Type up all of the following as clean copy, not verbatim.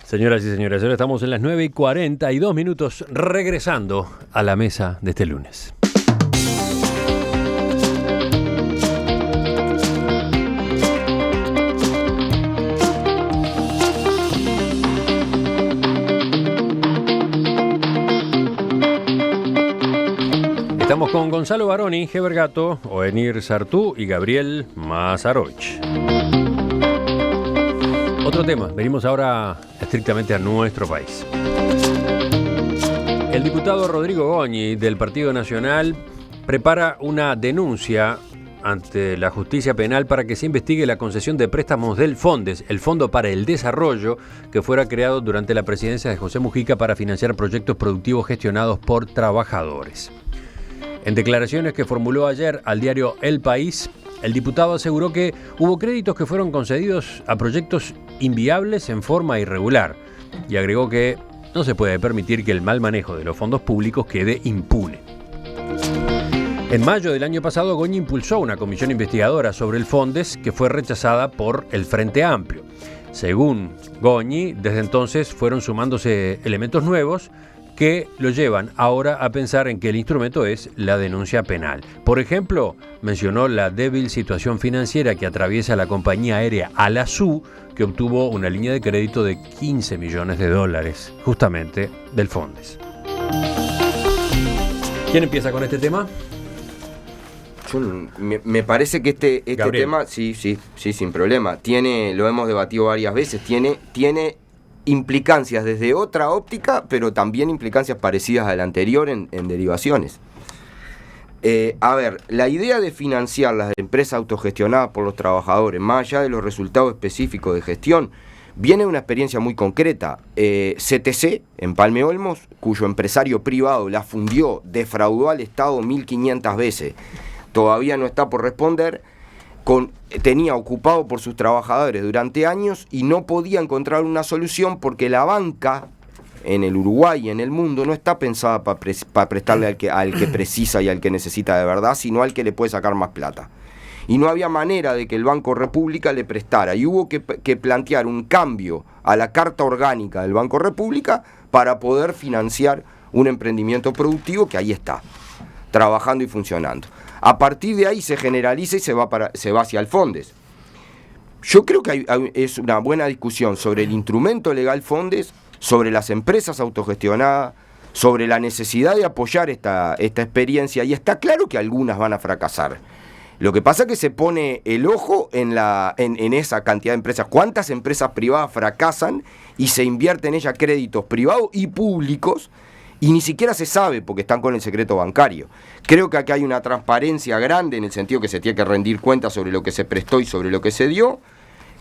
Señoras y señores, ahora estamos en las 9:42, regresando a la mesa de este lunes. Estamos con Gonzalo Baroni, Heber Gato, Oenir Sartú y Gabriel Mazaroich. Otro tema, venimos ahora estrictamente a nuestro país. El diputado Rodrigo Goñi del Partido Nacional prepara una denuncia ante la justicia penal para que se investigue la concesión de préstamos del FONDES, el Fondo para el Desarrollo, que fuera creado durante la presidencia de José Mujica para financiar proyectos productivos gestionados por trabajadores. En declaraciones que formuló ayer al diario El País, el diputado aseguró que hubo créditos que fueron concedidos a proyectos inviables en forma irregular y agregó que no se puede permitir que el mal manejo de los fondos públicos quede impune. En mayo del año pasado, Goñi impulsó una comisión investigadora sobre el FONDES que fue rechazada por el Frente Amplio. Según Goñi, desde entonces fueron sumándose elementos nuevos que lo llevan ahora a pensar en que el instrumento es la denuncia penal. Por ejemplo, mencionó la débil situación financiera que atraviesa la compañía aérea Alazú, que obtuvo una línea de crédito de $15 millones, justamente del FONDES. ¿Quién empieza con este tema? Me parece que este tema, sí, sin problema, lo hemos debatido varias veces, tiene implicancias desde otra óptica, pero también implicancias parecidas a la anterior en derivaciones. La idea de financiar las empresas autogestionadas por los trabajadores, más allá de los resultados específicos de gestión, viene de una experiencia muy concreta. CTC, en Palme Olmos, cuyo empresario privado la fundió, defraudó al Estado 1.500 veces, todavía no está por responder. Tenía ocupado por sus trabajadores durante años y no podía encontrar una solución porque la banca en el Uruguay y en el mundo no está pensada para prestarle al que precisa y al que necesita de verdad, sino al que le puede sacar más plata. Y no había manera de que el Banco República le prestara y hubo que plantear un cambio a la carta orgánica del Banco República para poder financiar un emprendimiento productivo que ahí está, trabajando y funcionando. A partir de ahí se generaliza y se va hacia el FONDES. Yo creo que es una buena discusión sobre el instrumento legal FONDES, sobre las empresas autogestionadas, sobre la necesidad de apoyar esta experiencia, y está claro que algunas van a fracasar. Lo que pasa es que se pone el ojo en esa cantidad de empresas. ¿Cuántas empresas privadas fracasan y se invierten en ellas créditos privados y públicos? Y ni siquiera se sabe porque están con el secreto bancario. Creo que acá hay una transparencia grande en el sentido que se tiene que rendir cuenta sobre lo que se prestó y sobre lo que se dio,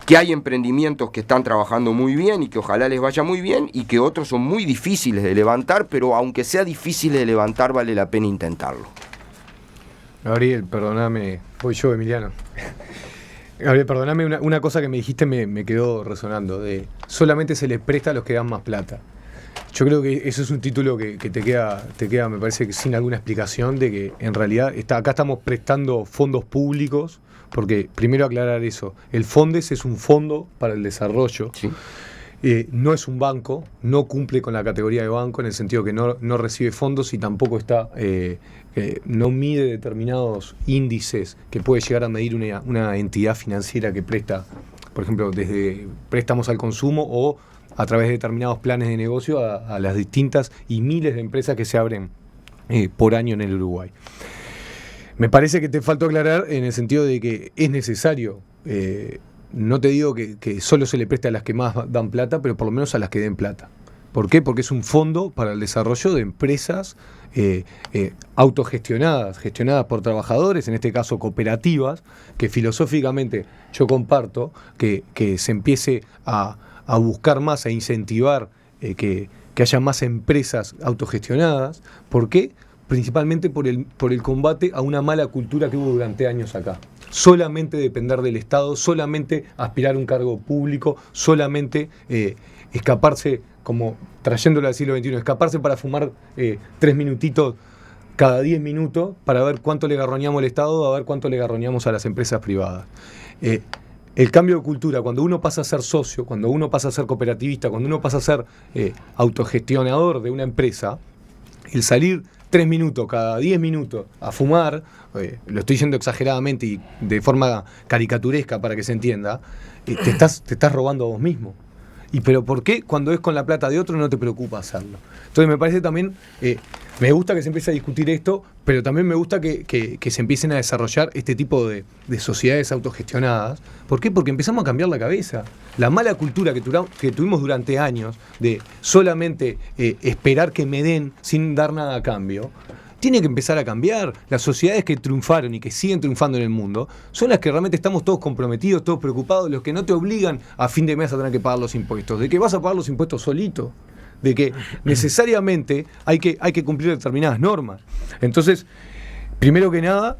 que hay emprendimientos que están trabajando muy bien y que ojalá les vaya muy bien, y que otros son muy difíciles de levantar, pero aunque sea difícil de levantar, vale la pena intentarlo. Gabriel, perdóname, voy yo, Emiliano. Gabriel, perdóname, una cosa que me dijiste me quedó resonando, de solamente se les presta a los que dan más plata. Yo creo que eso es un título que te queda, me parece que sin alguna explicación, de que en realidad acá estamos prestando fondos públicos, porque primero aclarar eso, el FONDES es un fondo para el desarrollo, sí. No es un banco, no cumple con la categoría de banco en el sentido que no recibe fondos y tampoco no mide determinados índices que puede llegar a medir una entidad financiera que presta, por ejemplo, desde préstamos al consumo o a través de determinados planes de negocio a las distintas y miles de empresas que se abren por año en el Uruguay. Me parece que te faltó aclarar en el sentido de que es necesario, no te digo que solo se le preste a las que más dan plata, pero por lo menos a las que den plata. ¿Por qué? Porque es un fondo para el desarrollo de empresas autogestionadas, gestionadas por trabajadores, en este caso cooperativas, que filosóficamente yo comparto que se empiece a buscar más, a incentivar que haya más empresas autogestionadas. ¿Por qué? Principalmente por el combate a una mala cultura que hubo durante años acá. Solamente depender del Estado, solamente aspirar a un cargo público, solamente escaparse, como trayéndolo al siglo XXI, escaparse para fumar 3 minutitos cada 10 minutos para ver cuánto le garroñamos al Estado, a ver cuánto le garroñamos a las empresas privadas. el cambio de cultura, cuando uno pasa a ser socio, cuando uno pasa a ser cooperativista, cuando uno pasa a ser autogestionador de una empresa, el salir 3 minutos cada 10 minutos a fumar, lo estoy diciendo exageradamente y de forma caricaturesca para que se entienda, te estás robando a vos mismo. Pero ¿por qué cuando es con la plata de otro no te preocupa hacerlo? Entonces me parece también, me gusta que se empiece a discutir esto, pero también me gusta que se empiecen a desarrollar este tipo de sociedades autogestionadas. ¿Por qué? Porque empezamos a cambiar la cabeza. La mala cultura que tuvimos durante años de solamente esperar que me den sin dar nada a cambio, tiene que empezar a cambiar. Las sociedades que triunfaron y que siguen triunfando en el mundo son las que realmente estamos todos comprometidos, todos preocupados, los que no te obligan a fin de mes a tener que pagar los impuestos, de que vas a pagar los impuestos solito, de que necesariamente hay que cumplir determinadas normas. Entonces, primero que nada,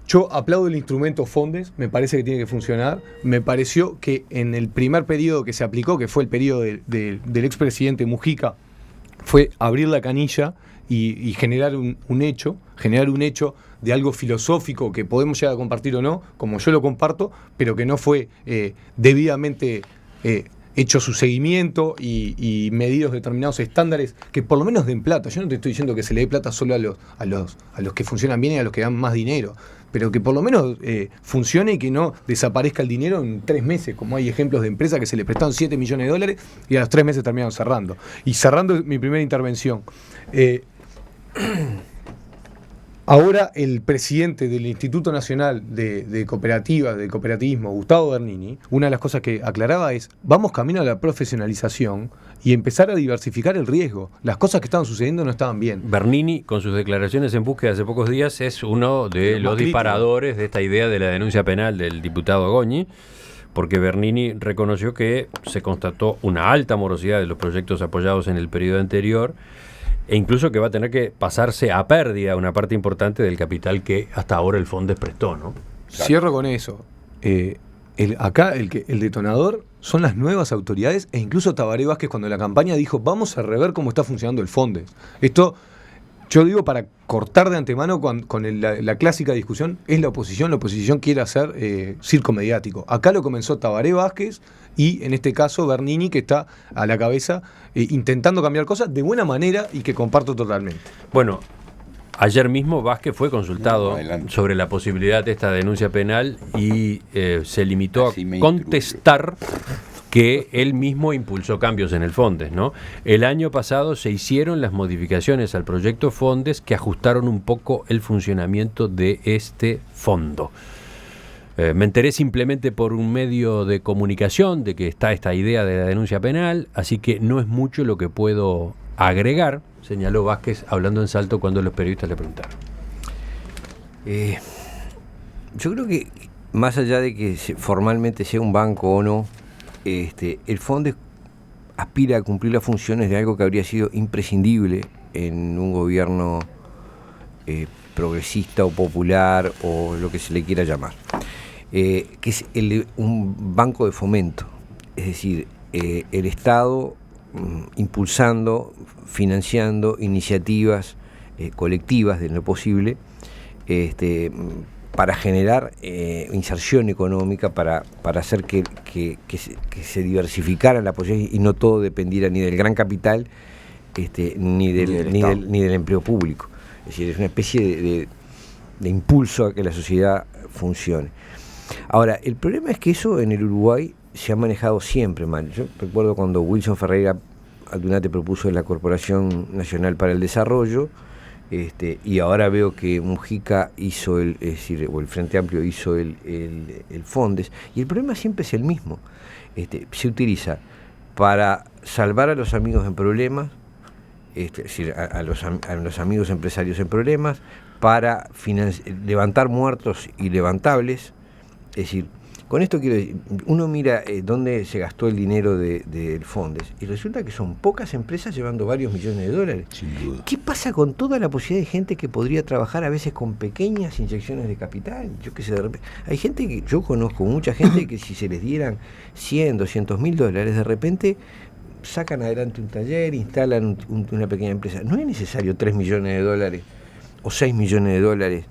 yo aplaudo el instrumento Fondes, me parece que tiene que funcionar. Me pareció que en el primer periodo que se aplicó, que fue el periodo del expresidente Mujica, fue abrir la canilla y generar un hecho de algo filosófico que podemos llegar a compartir o no, como yo lo comparto, pero que no fue debidamente hecho su seguimiento y medidos determinados estándares que por lo menos den plata. Yo no te estoy diciendo que se le dé plata solo a los que funcionan bien y a los que dan más dinero, pero que por lo menos funcione y que no desaparezca el dinero en 3 meses, como hay ejemplos de empresas que se le prestaron $7 millones y a los 3 meses terminaron cerrando. Y cerrando mi primera intervención, ahora el presidente del Instituto Nacional de Cooperativas, de Cooperativismo, Gustavo Bernini, una de las cosas que aclaraba es, vamos camino a la profesionalización y empezar a diversificar el riesgo. Las cosas que estaban sucediendo no estaban bien. Bernini, con sus declaraciones en búsqueda hace pocos días, es uno de los disparadores de esta idea de la denuncia penal del diputado Goñi, porque Bernini reconoció que se constató una alta morosidad de los proyectos apoyados en el periodo anterior, e incluso que va a tener que pasarse a pérdida una parte importante del capital que hasta ahora el Fondes prestó, ¿no? Cierro con eso. Acá el detonador son las nuevas autoridades e incluso Tabaré Vázquez cuando la campaña dijo vamos a rever cómo está funcionando el Fondes. Esto, yo digo para cortar de antemano con la clásica discusión, es la oposición quiere hacer circo mediático. Acá lo comenzó Tabaré Vázquez y en este caso Bernini, que está a la cabeza intentando cambiar cosas de buena manera y que comparto totalmente. Bueno, ayer mismo Vázquez fue consultado sobre la posibilidad de esta denuncia penal y se limitó a contestar que él mismo impulsó cambios en el Fondes, ¿no? El año pasado se hicieron las modificaciones al proyecto Fondes que ajustaron un poco el funcionamiento de este fondo. Me enteré simplemente por un medio de comunicación de que está esta idea de la denuncia penal, así que no es mucho lo que puedo agregar, señaló Vázquez hablando en Salto cuando los periodistas le preguntaron. Yo creo que más allá de que formalmente sea un banco o no, el Fondes aspira a cumplir las funciones de algo que habría sido imprescindible en un gobierno progresista o popular o lo que se le quiera llamar, que es un banco de fomento, es decir, el Estado impulsando, financiando iniciativas colectivas de lo posible, para generar inserción económica, para hacer que se diversificara la posibilidad y no todo dependiera ni del gran capital ni del empleo público. Es decir, es una especie de impulso a que la sociedad funcione. Ahora, el problema es que eso en el Uruguay se ha manejado siempre mal. Yo recuerdo cuando Wilson Ferreira Aldunate propuso la Corporación Nacional para el Desarrollo, y ahora veo que Mujica hizo el Frente Amplio hizo el Fondes, y el problema siempre es el mismo. Se utiliza para salvar a los amigos en problemas, es decir, a los amigos empresarios en problemas, para levantar muertos y levantables. Es decir, con esto quiero decir, uno mira dónde se gastó el dinero del Fondes y resulta que son pocas empresas llevando varios millones de dólares. Sin duda. ¿Qué pasa con toda la posibilidad de gente que podría trabajar a veces con pequeñas inyecciones de capital? Yo qué sé, de repente, hay gente que yo conozco, mucha gente que si se les dieran 100, 200 mil dólares, de repente sacan adelante un taller, instalan una pequeña empresa. No es necesario 3 millones de dólares o 6 millones de dólares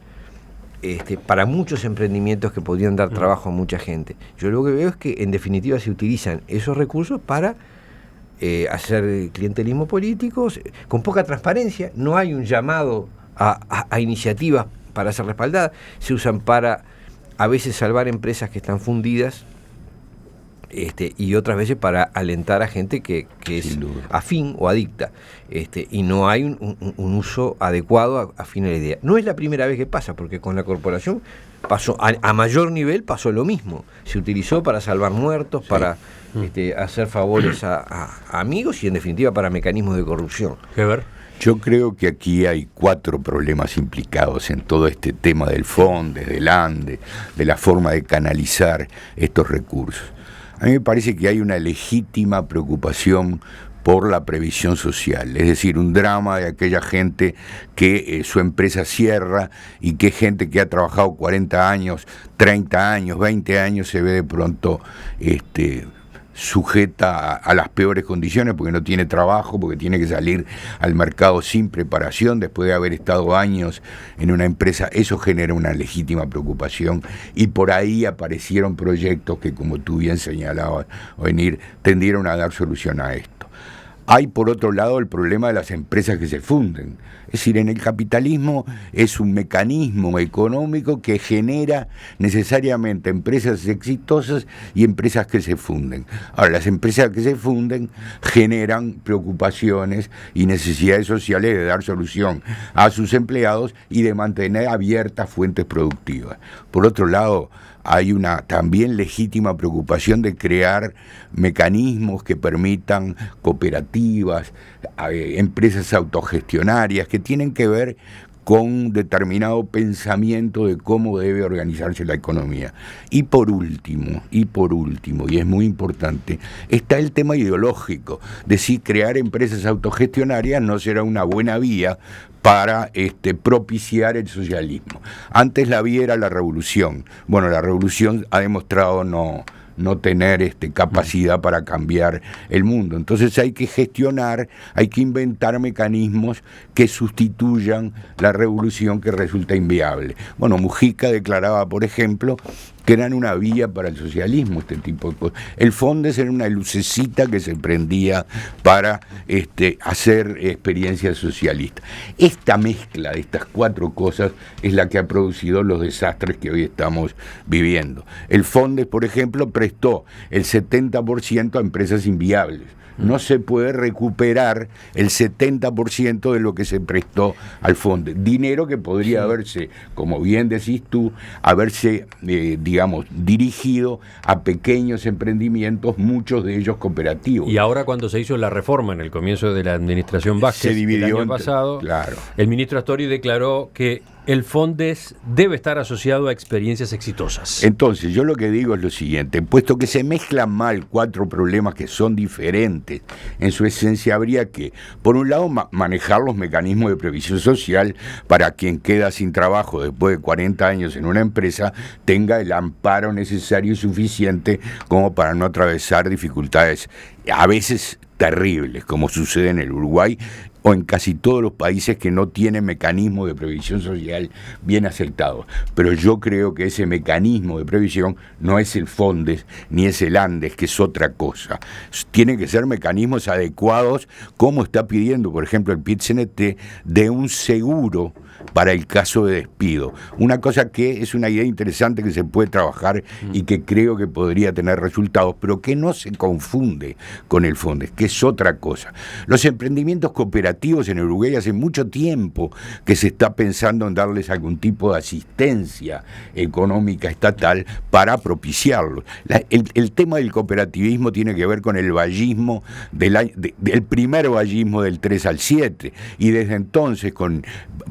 para muchos emprendimientos que podrían dar trabajo a mucha gente. Yo lo que veo es que en definitiva se utilizan esos recursos para hacer clientelismo político con poca transparencia. No hay un llamado a iniciativas para ser respaldadas. Se usan para a veces salvar empresas que están fundidas, y otras veces para alentar a gente que es afín o adicta, y no hay un uso adecuado afín a la idea. No es la primera vez que pasa, porque con la corporación pasó a mayor nivel, pasó lo mismo. Se utilizó para salvar muertos, para hacer favores a amigos y en definitiva para mecanismos de corrupción. ¿Qué ver? Yo creo que aquí hay 4 problemas implicados en todo este tema del FONDES, del ANDE, de la forma de canalizar estos recursos. A mí me parece que hay una legítima preocupación por la previsión social, es decir, un drama de aquella gente que su empresa cierra y que gente que ha trabajado 40 años, 30 años, 20 años se ve de pronto sujeta a las peores condiciones porque no tiene trabajo, porque tiene que salir al mercado sin preparación después de haber estado años en una empresa. Eso genera una legítima preocupación y por ahí aparecieron proyectos que, como tú bien señalabas, Ovenir, tendieron a dar solución a esto. Hay, por otro lado, el problema de las empresas que se funden. Es decir, en el capitalismo es un mecanismo económico que genera necesariamente empresas exitosas y empresas que se funden. Ahora, las empresas que se funden generan preocupaciones y necesidades sociales de dar solución a sus empleados y de mantener abiertas fuentes productivas. Por otro lado, hay una también legítima preocupación de crear mecanismos que permitan cooperativas, empresas autogestionarias que tienen que ver con determinado pensamiento de cómo debe organizarse la economía. Y por último, y es muy importante, está el tema ideológico, de si crear empresas autogestionarias no será una buena vía para propiciar el socialismo. Antes la vía era la revolución. Bueno, la revolución ha demostrado no tener capacidad para cambiar el mundo. Entonces hay que gestionar, hay que inventar mecanismos que sustituyan la revolución que resulta inviable. Bueno, Mujica declaraba, por ejemplo, que eran una vía para el socialismo, este tipo de cosas. El FONDES era una lucecita que se prendía para hacer experiencias socialistas. Esta mezcla de estas 4 cosas es la que ha producido los desastres que hoy estamos viviendo. El FONDES, por ejemplo, prestó el 70% a empresas inviables. No se puede recuperar el 70% de lo que se prestó al fondo. Dinero que podría haberse, como bien decís tú, dirigido a pequeños emprendimientos, muchos de ellos cooperativos. Y ahora cuando se hizo la reforma en el comienzo de la administración Vázquez, se dividió el año pasado, claro. El ministro Astori declaró que el FONDES debe estar asociado a experiencias exitosas. Entonces, yo lo que digo es lo siguiente: puesto que se mezclan mal 4 problemas que son diferentes, en su esencia habría que, por un lado, manejar los mecanismos de previsión social para quien queda sin trabajo después de 40 años en una empresa, tenga el amparo necesario y suficiente como para no atravesar dificultades a veces terribles, como sucede en el Uruguay o en casi todos los países que no tienen mecanismos de previsión social bien aceptados. Pero yo creo que ese mecanismo de previsión no es el FONDES ni es el ANDES, que es otra cosa. Tienen que ser mecanismos adecuados, como está pidiendo, por ejemplo, el PIT-CNT, de un seguro para el caso de despido. Una cosa que es una idea interesante que se puede trabajar y que creo que podría tener resultados, pero que no se confunde con el FONDES, que es otra cosa. Los emprendimientos cooperativos en Uruguay hace mucho tiempo que se está pensando en darles algún tipo de asistencia económica estatal para propiciarlos. El tema del cooperativismo tiene que ver con el vallismo del primer vallismo del 3 al 7, y desde entonces con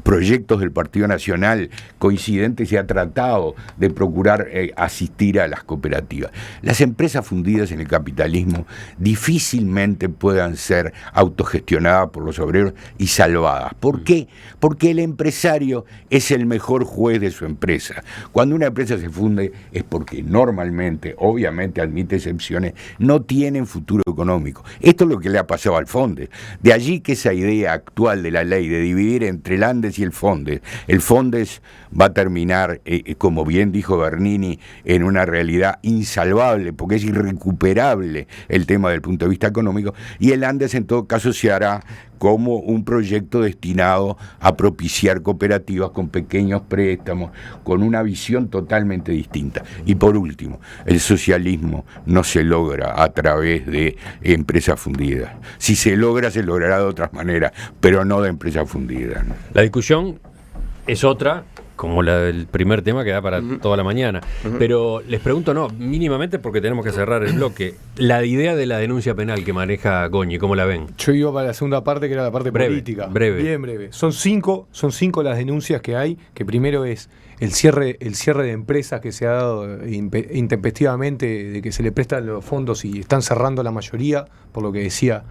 proyectos del Partido Nacional coincidentes se ha tratado de procurar asistir a las cooperativas. Las empresas fundidas en el capitalismo difícilmente puedan ser autogestionadas por los obreros y salvadas. ¿Por qué? Porque el empresario es el mejor juez de su empresa. Cuando una empresa se funde es porque normalmente, obviamente admite excepciones, no tienen futuro económico. Esto es lo que le ha pasado al FONDES. De allí que esa idea actual de la ley de dividir entre el ANDES y el FONDES Fondes. El Fondes va a terminar, como bien dijo Bernini, en una realidad insalvable, porque es irrecuperable el tema del punto de vista económico, y el Andes en todo caso se hará como un proyecto destinado a propiciar cooperativas con pequeños préstamos, con una visión totalmente distinta. Y por último, el socialismo no se logra a través de empresas fundidas. Si se logra, se logrará de otras maneras, pero no de empresas fundidas, ¿no? La discusión es otra, como la del primer tema que da para toda la mañana. Pero les pregunto, no, mínimamente porque tenemos que cerrar el bloque, la idea de la denuncia penal que maneja Goñi, ¿cómo la ven? Yo iba para la segunda parte, que era la parte Breve, política. breve. Bien breve. Son cinco las denuncias que hay, que primero es el cierre de empresas que se ha dado intempestivamente, de que se le prestan los fondos y están cerrando la mayoría, por lo que decía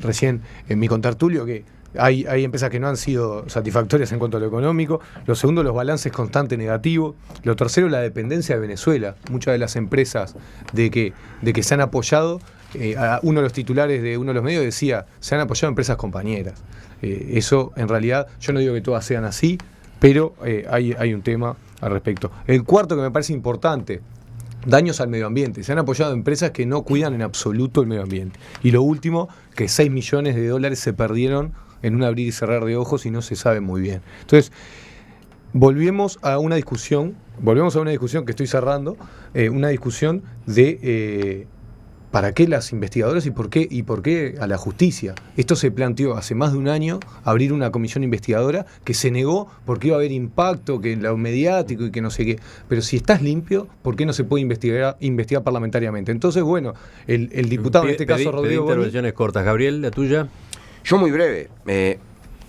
recién en mi contertulio, que hay empresas que no han sido satisfactorias en cuanto a lo económico. Lo segundo, los balances constantes negativos. Lo tercero, la dependencia de Venezuela. Muchas de las empresas de que se han apoyado, uno de los titulares de uno de los medios decía, se han apoyado empresas compañeras. Eso, en realidad, yo no digo que todas sean así, pero hay un tema al respecto. El cuarto, que me parece importante, daños al medio ambiente. Se han apoyado empresas que no cuidan en absoluto el medio ambiente. Y lo último, que 6 millones de dólares se perdieron en un abrir y cerrar de ojos y no se sabe muy bien. Entonces, volvemos a una discusión que estoy cerrando, una discusión de ¿para qué las investigadoras y por qué a la justicia? Esto se planteó hace más de un año, abrir una comisión investigadora que se negó porque iba a haber impacto, que lo mediático y que no sé qué. Pero si estás limpio, ¿por qué no se puede investigar parlamentariamente? Entonces, bueno, el diputado, en este caso Rodrigo Goñi. Intervenciones cortas. Gabriel, la tuya. Yo muy breve.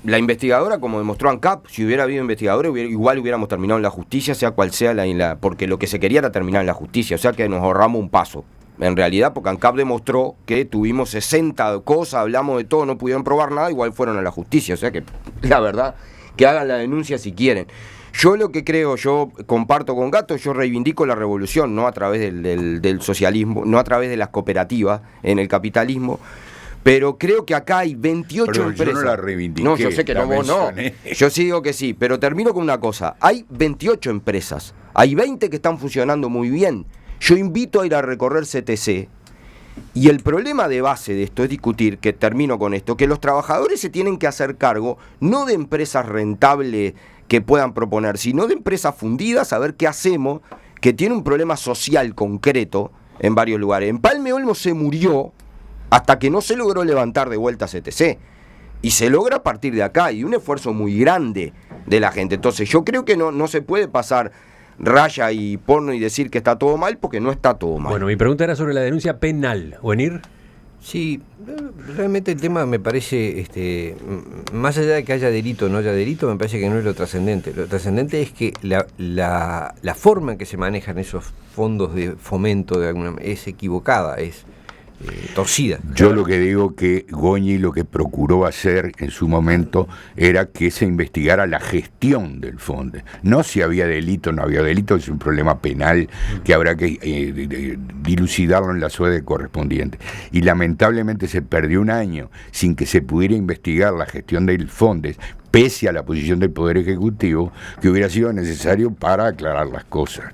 La investigadora, como demostró ANCAP, si hubiera habido investigadores, igual hubiéramos terminado en la justicia, sea cual sea porque lo que se quería era terminar en la justicia, o sea que nos ahorramos un paso. En realidad, porque ANCAP demostró que tuvimos 60 cosas, hablamos de todo, no pudieron probar nada, igual fueron a la justicia, o sea que, la verdad, que hagan la denuncia si quieren. Yo lo que creo, yo comparto con Gato, yo reivindico la revolución, no a través del socialismo, no a través de las cooperativas en el capitalismo, pero creo que acá hay 28 pero empresas. Yo no la reivindiqué. No, yo sé que no, vos no. Yo sí digo que sí, pero termino con una cosa. Hay 28 empresas, hay 20 que están funcionando muy bien. Yo invito a ir a recorrer CTC. Y el problema de base de esto es discutir, que termino con esto, que los trabajadores se tienen que hacer cargo no de empresas rentables que puedan proponer, sino de empresas fundidas, a ver qué hacemos, que tiene un problema social concreto en varios lugares. En Palme Olmos se murió hasta que no se logró levantar de vuelta CTC. Y se logra a partir de acá, y un esfuerzo muy grande de la gente. Entonces yo creo que no se puede pasar raya y porno y decir que está todo mal, porque no está todo mal. Bueno, mi pregunta era sobre la denuncia penal. ¿Oenir? Sí, realmente el tema me parece, más allá de que haya delito o no haya delito, me parece que no es lo trascendente. Lo trascendente es que la forma en que se manejan esos fondos de fomento es equivocada, es torcida. Yo lo que digo que Goñi lo que procuró hacer en su momento era que se investigara la gestión del fondo, no si había delito o no había delito, es un problema penal que habrá que dilucidarlo en la sede correspondiente. Y lamentablemente se perdió un año sin que se pudiera investigar la gestión del Fondes, pese a la posición del Poder Ejecutivo, que hubiera sido necesario para aclarar las cosas.